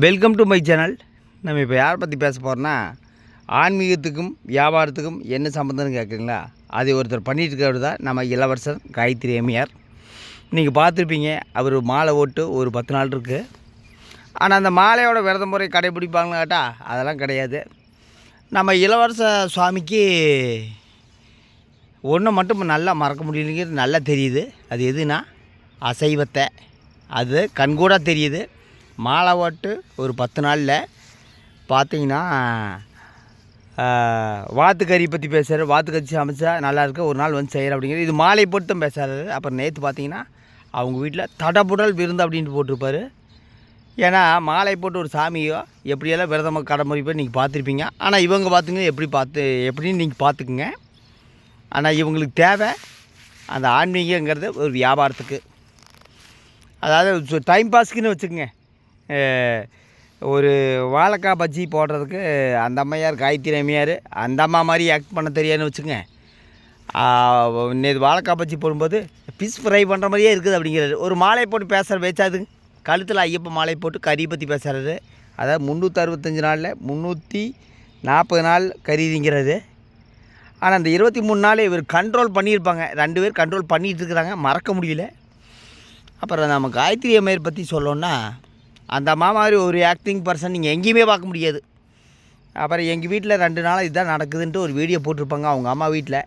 Welcome to my channel. நம்ம இப்போ யாரை பற்றி பேச போகிறோன்னா, ஆன்மீகத்துக்கும் வியாபாரத்துக்கும் என்ன சம்மந்தம்னு கேட்குறீங்களா? அது ஒருத்தர் பண்ணிட்டு இருக்கிறவர் தான் நம்ம இளவரசர் காயத்ரி அம்மையார். நீங்கள் பார்த்துருப்பீங்க, அவர் மாலை ஓட்டு ஒரு 10 நாள் இருக்குது. ஆனால் அந்த மாலையோட விரத முறை கடைபிடிப்பாங்கன்னு கேட்டால் அதெல்லாம் கிடையாது. நம்ம இளவரச சுவாமிக்கு ஒன்று மட்டும் நல்லா மறக்க முடியலைங்கிறது நல்லா தெரியுது. அது எதுனா அசைவத்தை. அது கண்கூட தெரியுது. மாலை ஓட்டு ஒரு 10 நாளில் பார்த்தீங்கன்னா வாத்துக்கறி பற்றி பேசுகிறார். வாத்துக்கறி சமைச்சா நல்லாயிருக்கு, ஒரு நாள் வந்து செய்கிற அப்படிங்கிறது. இது மாலை போட்டு தான் பேசுகிறாரு. அப்புறம் நேற்று பார்த்தீங்கன்னா அவங்க வீட்டில் தடபுடல் விருந்து அப்படின்ட்டு போட்டிருப்பார். ஏன்னா மாலை போட்டு ஒரு சாமியோ எப்படியெல்லாம் விரதமாக கடைமுறைப்போ நீங்கள் பார்த்துருப்பீங்க. ஆனால் இவங்க பார்த்துங்க எப்படின்னு நீங்கள் பார்த்துக்குங்க. ஆனால் இவங்களுக்கு தேவை அந்த ஆன்மீகங்கிறது ஒரு வியாபாரத்துக்கு, அதாவது டைம் பாஸ்க்குன்னு வச்சுக்கோங்க. ஒரு வாழைக்காய் பஜ்ஜி போடுறதுக்கு அந்த அம்மையார் காயத்ரி அம்மையார் அந்த அம்மா மாதிரி ஆக்ட் பண்ண தெரியாதுன்னு வச்சுக்கோங்க. நேற்று வாழைக்காய் பஜ்ஜி போடும்போது ஃபிஷ் ஃப்ரை பண்ணுற மாதிரியே இருக்குது அப்படிங்கிறாரு. ஒரு மாலை போட்டு பேசுகிற பேச்சாது கழுத்தில் ஐயப்ப மாலை போட்டு கறி பற்றி பேசுகிறாரு. அதாவது 365 நாளில் 340 நாள் கறி திங்கிறாரு. ஆனால் அந்த 23 நாள் இவர் கண்ட்ரோல் பண்ணியிருப்பாங்க. 2 பேர் கண்ட்ரோல் பண்ணிகிட்டு இருக்கிறாங்க, மறக்க முடியல. அப்புறம் நம்ம காயத்ரி அம்மையார் பற்றி சொல்லணுன்னா, அந்த அம்மா மாதிரி ஒரு ஆக்டிங் பர்சன் நீங்கள் எங்கேயுமே பார்க்க முடியாது. அப்புறம் எங்கள் வீட்டில் 2 நாள் இதுதான் நடக்குதுன்ட்டு ஒரு வீடியோ போட்டிருப்பாங்க. அவங்க அம்மா வீட்டில்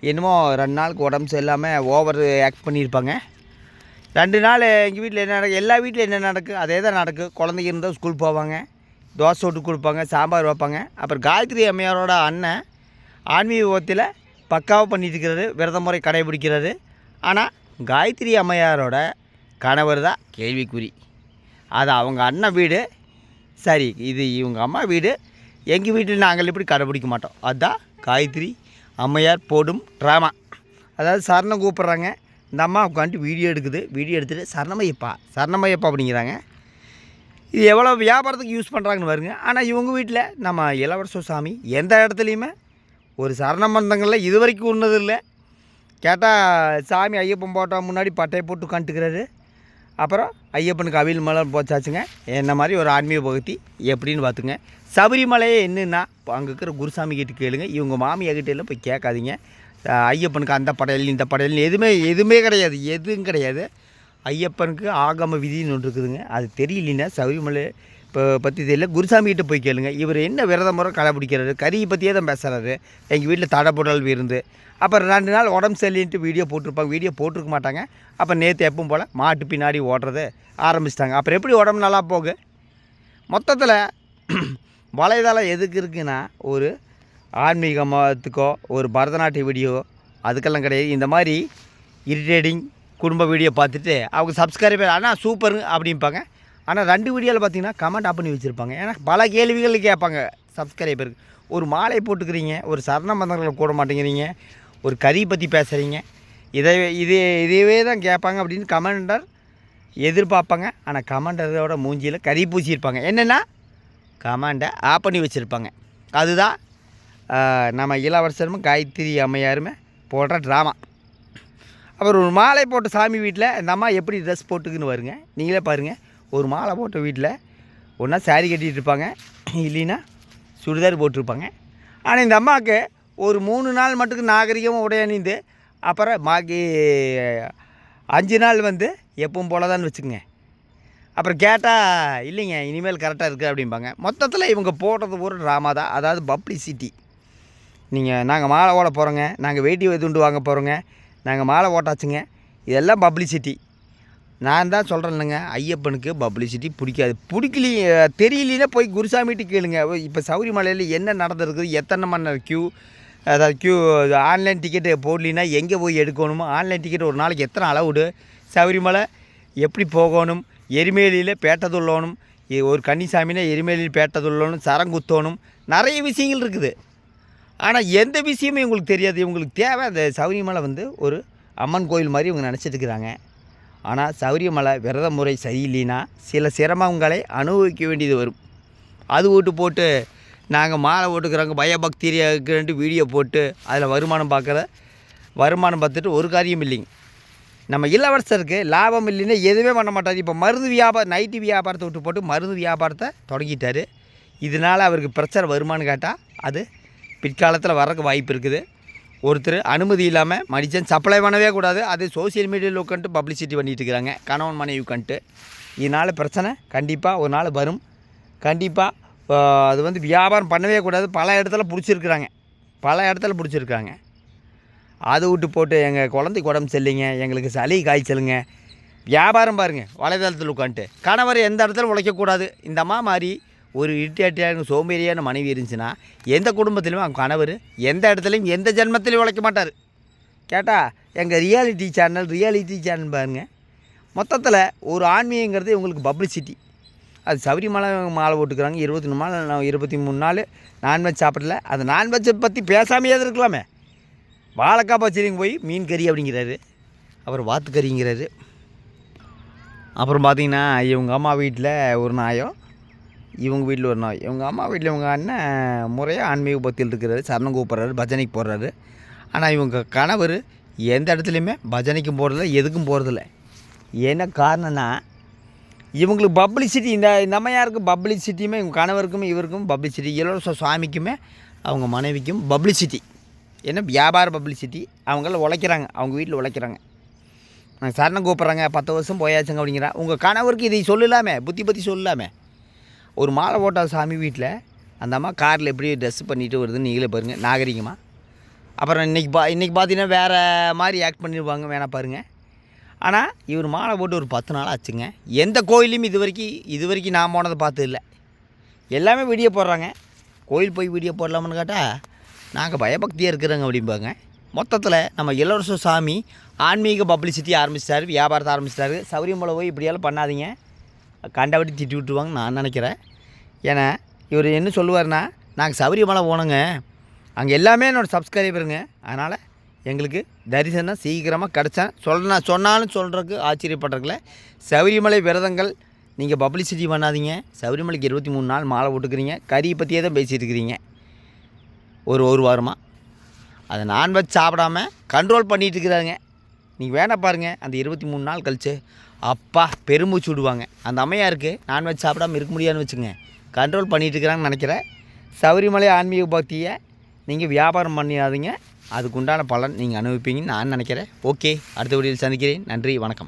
என்னமோ 2 நாளுக்கு உடம்பு சரியில்லாமல் ஓவர் ஆக்ட் பண்ணியிருப்பாங்க. 2 நாள் எங்கள் வீட்டில் என்ன நடக்குது, எல்லா வீட்டில் என்ன நடக்குது அதே தான் நடக்குது. குழந்தைங்க இருந்தால் ஸ்கூல் போவாங்க, தோசை விட்டு கொடுப்பாங்க, சாம்பார் வைப்பாங்க. அப்புறம் காயத்ரி அம்மையாரோட அண்ணன் ஆன்மீகத்தில் பக்காவாக பண்ணிட்டு இருக்கிறாரு, விரத முறை கடைபிடிக்கிறாரு. ஆனால் காயத்ரி அம்மையாரோட கணவர் தான் கேள்விக்குறி. அது அவங்க அண்ணன் வீடு சரி, இது இவங்க அம்மா வீடு. எங்கள் வீட்டில் நாங்கள் இப்படி கடைபிடிக்க மாட்டோம். அதுதான் காயத்ரி அம்மையார் போடும் ட்ராமா. அதாவது சரணம் கூப்பிட்றாங்க, இந்த அம்மா உட்காந்துட்டு வீடியோ எடுக்குது. வீடியோ எடுத்துகிட்டு சரணமையப்பா அப்படிங்கிறாங்க. இது எவ்வளோ வியாபாரத்துக்கு யூஸ் பண்ணுறாங்கன்னு பாருங்க. ஆனால் இவங்க வீட்டில் நம்ம இளவரச சாமி எந்த இடத்துலையுமே ஒரு சரண மந்தங்களில் இது வரைக்கும் ஒன்றதில்லை. கேட்டால் சாமி ஐயப்பன் போட்டால் முன்னாடி பட்டையை போட்டு உட்காந்துக்கிறாரு. அப்புறம் ஐயப்பனுக்கு அவியல் மலர் போச்சாச்சுங்க. என்ன மாதிரி ஒரு ஆன்மீக பகுதி எப்படின்னு பார்த்துங்க. சபரிமலையே என்னன்னா அங்கே இருக்கிற குருசாமி கிட்ட கேளுங்க. இவங்க மாமியார்கிட்ட எல்லாம் போய் கேட்காதீங்க. ஐயப்பனுக்கு அந்த படையல் இந்த படையல் எதுவுமே கிடையாது, எதுவும் கிடையாது. ஐயப்பனுக்கு ஆகம விதின்னு ஒன்று இருக்குதுங்க. அது தெரியலன்னா சபரிமலை பற்றி தெரியல, குருசாமி கிட்ட போய் கேளுங்க. இவர் என்ன விரத முறை கடைபிடிக்கிறாரு, கறியை பற்றியே தான் பேசுகிறாரு. எங்கள் வீட்டில் தடபுடல் விருந்து. அப்புறம் 2 நாள் உடம்பு சரியின்ட்டு வீடியோ போட்டிருப்பாங்க. வீடியோ போட்டிருக்க மாட்டாங்க. அப்போ நேற்று எப்பவும் போல் மாட்டு பின்னாடி ஓடுறது ஆரம்பிச்சிட்டாங்க. அப்புறம் எப்படி உடம்பு நல்லா போகு? மொத்தத்தில் வலைதளம் எதுக்கு இருக்குன்னா, ஒரு ஆன்மீகத்துக்கோ ஒரு பரதநாட்டிய வீடியோ அதுக்கெல்லாம் கிடையாது. இந்த மாதிரி இரிட்டேட்டிங் குடும்ப வீடியோ பார்த்துட்டு அவங்க சப்ஸ்கிரைபர் ஆனால் சூப்பருங்க அப்படிம்பாங்க. ஆனால் 2 வீடியோவில் பார்த்தீங்கன்னா கமெண்ட் ஆப் பண்ணி வச்சுருப்பாங்க. ஏன்னா பல கேள்விகள் கேட்பாங்க சப்ஸ்கிரைபருக்கு. ஒரு மாலை போட்டுக்கிறீங்க, ஒரு சரண மந்திரங்களை கூட மாட்டேங்கிறீங்க, ஒரு கறி பற்றி பேசுகிறீங்க, இதே தான் கேட்பாங்க அப்படின்னு கமெண்டர் எதிர்பார்ப்பாங்க. ஆனால் கமெண்டரோட மூஞ்சியில் கறி பூசியிருப்பாங்க. என்னென்னா கமெண்டை ஆப் பண்ணி வச்சுருப்பாங்க. அதுதான் நம்ம இளவரசரும் காயத்ரி அம்மையாருமே போடுற ட்ராமா. அப்புறம் ஒரு மாலை போட்ட சாமி வீட்டில் இந்த அம்மா எப்படி ட்ரெஸ் போட்டுக்குன்னு வருங்க, நீங்களே பாருங்கள். ஒரு மாலை போட்ட வீட்டில் ஒன்றா சாரி கட்டிகிட்டு இருப்பாங்க, இல்லைன்னா சுடிதார் போட்டிருப்பாங்க. ஆனால் இந்த அம்மாவுக்கு ஒரு 3 நாள் மட்டுக்கு நாகரிகமாக உடையணிந்து அப்புறம் பாக்கி 5 நாள் வந்து எப்பவும் போல தான் வச்சுக்கோங்க. அப்புறம் கேட்டால் இல்லைங்க இனிமேல் கரெக்டாக இருக்குது அப்படிம்பாங்க. மொத்தத்தில் இவங்க போடுறது ஒரு ட்ராமா தான். அதாவது பப்ளிசிட்டி. நாங்கள் மாலை ஓட போகிறோங்க, நாங்கள் வேட்டி துண்டு வாங்க போகிறோங்க, நாங்கள் மாலை ஓட்டாச்சுங்க, இதெல்லாம் பப்ளிசிட்டி. நான் தான் சொல்கிறேன் இல்லைங்க, ஐயப்பனுக்கு பப்ளிசிட்டி பிடிக்காது. தெரியலன்னா போய் குருசாமிகிட்ட கேளுங்க. இப்போ சபரிமலையில் என்ன நடந்திருக்குது, எத்தனை மணி நேரம் க்யூ, அதாவது ஆன்லைன் டிக்கெட்டு போடலின்னா எங்கே போய் எடுக்கணுமோ, ஆன்லைன் டிக்கெட் ஒரு நாளைக்கு எத்தனை அளவுடு, சபரிமலை எப்படி போகணும், எரிமேலியில் பேட்டை துள்ளணும், ஒரு கன்னிசாமினா எரிமேலியில் பேட்டை துள்ளணும், சரங்குத்தணும், நிறைய விஷயங்கள் இருக்குது. ஆனால் எந்த விஷயமும் இவங்களுக்கு தெரியாது. இவங்களுக்கு தேவை அந்த சபரிமலை வந்து ஒரு அம்மன் கோயில் மாதிரி இவங்க நினச்சிட்டு இருக்கிறாங்க. ஆனால் சபரிமலை விரத முறை சரியில்லைன்னா சில சிரமங்களை அனுபவிக்க வேண்டியது வரும். அது போட்டு நாங்கள் மாலை போட்டுக்கிறோங்க பயபக்திரியாக்குறேன்ட்டு வீடியோ போட்டு அதில் வருமானம் பார்த்துட்டு ஒரு காரியம் இல்லைங்க. நம்ம இளவரசருக்கு லாபம் இல்லைன்னா எதுவுமே பண்ண மாட்டார். இப்போ மருந்து வியாபாரம் நைட்டு வியாபாரத்தை விட்டு போட்டு மருந்து வியாபாரத்தை தொடங்கிட்டார். இதனால் அவருக்கு பிரச்சனை வருமானு கேட்டால் அது பிற்காலத்தில் வரக்கு வாய்ப்பு இருக்குது. ஒருத்தர் அனுமதி இல்லாமல் மனுஷன் சப்ளை பண்ணவே கூடாது. அது சோசியல் மீடியாவில் உட்காந்துட்டு பப்ளிசிட்டி பண்ணிகிட்டு இருக்கிறாங்க கணவன் மனைவி உட்காந்துட்டு. இதனால் பிரச்சனை கண்டிப்பாக ஒரு நாள் வரும். கண்டிப்பாக அது வந்து வியாபாரம் பண்ணவே கூடாது. பல இடத்துல பிடிச்சிருக்காங்க. அதை விட்டு போட்டு எங்கள் குழந்தைக்கு உடம்பு சரியில்லைங்க, எங்களுக்கு சளி காய்ச்சலுங்க, வியாபாரம் பாருங்கள் வலைதளத்தில் உட்காந்துட்டு. கணவர் எந்த இடத்துல உழைக்கக்கூடாது. இந்த அம்மா மாதிரி ஒரு இரிட்டேட்டியான சோம்பேறியான மனைவி இருந்துச்சுன்னா எந்த குடும்பத்திலையும் அவங்க கணவர் எந்த இடத்துலையும் எந்த ஜென்மத்திலையும் உழைக்க மாட்டார். கேட்டால் எங்கள் ரியாலிட்டி சேனல் பாருங்கள். மொத்தத்தில் ஒரு ஆன்மீகங்கிறது உங்களுக்கு பப்ளிசிட்டி. அது சபரிமலை மாலை போட்டுக்கிறாங்க 23 நாள் நான்வெஜ் சாப்பிடல. அந்த நான்வெஜ்ஜை பற்றி பேசாமையே இருக்கலாமே. வாழைக்காய் பச்சரிங்க போய் மீன் கறி அப்படிங்கிறாரு, அப்புறம் வாத்து கறிங்கிறாரு. அப்புறம் பார்த்திங்கன்னா இவங்க அம்மா வீட்டில் ஒரு நாயோ, இவங்க வீட்டில் ஒரு நாய். இவங்க அம்மா வீட்டில் இவங்க அண்ணன் முறையாக ஆன்மீக பக்தியில் இருக்கிறாரு, சரணம் கூப்பிட்றாரு, பஜனைக்கு போடுறாரு. ஆனால் இவங்க கணவர் எந்த இடத்துலையுமே பஜனைக்கும் போகிறதில்ல, எதுக்கும் போகிறதில்ல. என்ன காரணம்னா இவங்களுக்கு பப்ளிசிட்டி. இந்த அம்மையாருக்கு பப்ளிசிட்டியுமே இவங்க கணவருக்கும் இவருக்கும் பப்ளிசிட்டி. இலவச சுவாமிக்குமே அவங்க மனைவிக்கும் பப்ளிசிட்டி. என்ன வியாபார பப்ளிசிட்டி. அவங்கள உழைக்கிறாங்க, அவங்க வீட்டில் உழைக்கிறாங்க. நாங்கள் சரணம் கூப்பிட்றாங்க, 10 வருஷம் போயாச்சுங்க அப்படிங்கிறா. உங்கள் கணவருக்கு இதை சொல்லலாமே, புத்தி சொல்லலாமே. ஒரு மாலை போட்டால் சாமி வீட்டில் அந்த அம்மா காரில் எப்படி ட்ரெஸ் பண்ணிட்டு வருதுன்னு நீங்களே பாருங்கள், நாகரிகமாக. அப்புறம் இன்றைக்கி பார்த்தீங்கன்னா வேறு மாதிரி ஆக்ட் பண்ணிடுவாங்க, வேணா பாருங்கள். ஆனால் இவர் மாலை போட்டு ஒரு 10 நாள் ஆச்சுங்க. எந்த கோயிலையும் இது வரைக்கும் நான் போனதை பார்த்து இல்லை. எல்லாமே வீடியோ போடுறாங்க. கோயில் போய் வீடியோ போடலாமான்னு கேட்டால் நாங்கள் பயபக்தியாக இருக்கிறோங்க அப்படிம்பாங்க. மொத்தத்தில் நம்ம இளவரச சாமி ஆன்மீக பப்ளிசிட்டி ஆரம்பிச்சிட்டாரு, வியாபாரத்தை ஆரம்பிச்சிட்டாரு. சபரிமலை போய் இப்படியெல்லாம் பண்ணாதீங்க, கண்டபடி திட்டி விட்டுருவாங்கன்னு நான் நினைக்கிறேன். ஏன்னா இவர் என்ன சொல்லுவார்னா, நாங்கள் சபரிமலை போனோங்க, அங்கே எல்லாமே என்னோடய சப்ஸ்கிரைபருங்க, அதனால் எங்களுக்கு தரிசனம் சீக்கிரமாக கிடச்சேன் சொன்னாலும் சொல்கிறதுக்கு ஆச்சரியப்படுறதுல. சபரிமலை விரதங்கள் நீங்கள் பப்ளிசிட்டி பண்ணாதீங்க. சபரிமலைக்கு 23 நாள் மாலை போட்டுக்கிறீங்க, கறியை பற்றியே தான் பேசிகிட்டு இருக்கிறீங்க ஒரு வாரமாக. அதை நான்வெஜ் சாப்பிடாம கண்ட்ரோல் பண்ணிகிட்டு இருக்கிறாங்க. நீங்கள் வேணா பாருங்கள், அந்த 23 நாள் கழிச்சு அப்பா பெருமூச்சு விடுவாங்க. அந்த அம்மையாருக்கு நான்வெஜ் சாப்பிடாமல் இருக்க முடியாதுன்னு வச்சுங்க, கண்ட்ரோல் பண்ணிகிட்டு இருக்கிறாங்கன்னு நினைக்கிறேன். சபரிமலை ஆன்மீக பக்தியை நீங்கள் வியாபாரம் பண்ணிடாதீங்க, அதுக்குண்டான பலன் நீங்கள் அனுபவிப்பீங்கன்னு நான் நினைக்கிறேன். ஓகே, அடுத்த வீடியோவில் சந்திக்கிறேன். நன்றி, வணக்கம்.